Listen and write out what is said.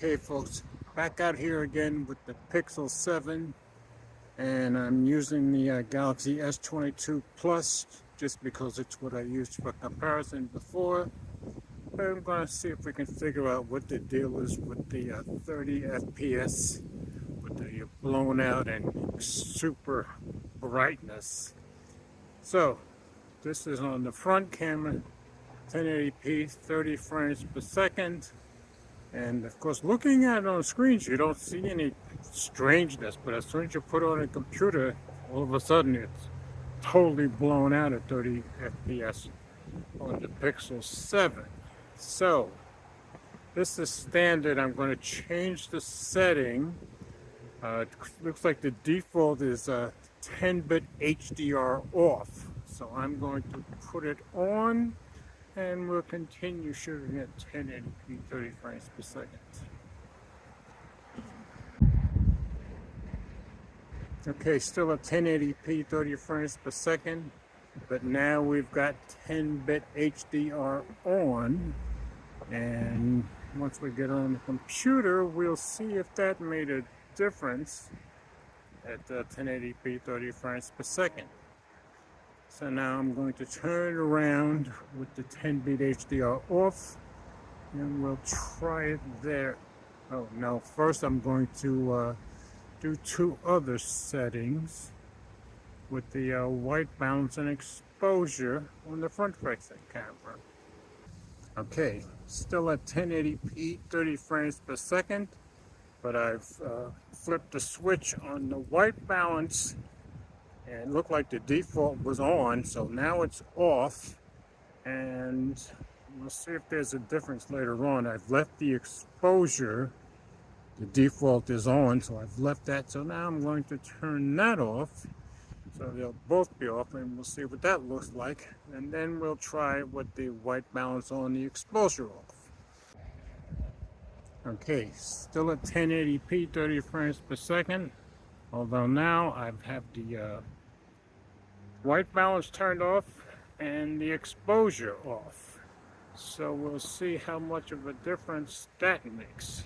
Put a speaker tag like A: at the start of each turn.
A: Okay folks, back out here again with the Pixel 7, and I'm using the Galaxy S22 Plus just because it's what I used for comparison before. But I'm going to see if we can figure out what the deal is with the 30 FPS with the blown out and super brightness. So this is on the front camera, 1080p, 30 frames per second. And of course, looking at it on screens, you don't see any strangeness, but as soon as you put it on a computer, all of a sudden it's totally blown out at 30 FPS on the Pixel 7. So, this is standard. I'm going to change the setting. It looks like the default is 10-bit HDR off. So I'm going to put it on, and we'll continue shooting at 1080p 30 frames per second. Okay, still at 1080p 30 frames per second, but now we've got 10-bit HDR on, and once we get on the computer, we'll see if that made a difference at 1080p 30 frames per second. So now I'm going to turn it around with the 10-bit HDR off, and we'll try it there. Oh no, first I'm going to do two other settings with the white balance and exposure on the front-facing camera. Okay, still at 1080p 30 frames per second, but I've flipped the switch on the white balance, and it looked like the default was on, so now it's off, and we'll see if there's a difference later on. I've left the exposure, the default is on, so I've left that, so now I'm going to turn that off, so they'll both be off, and we'll see what that looks like, and then we'll try with the white balance on, the exposure off. Okay, still at 1080p 30 frames per second, although now I have the white balance turned off and the exposure off. So we'll see how much of a difference that makes.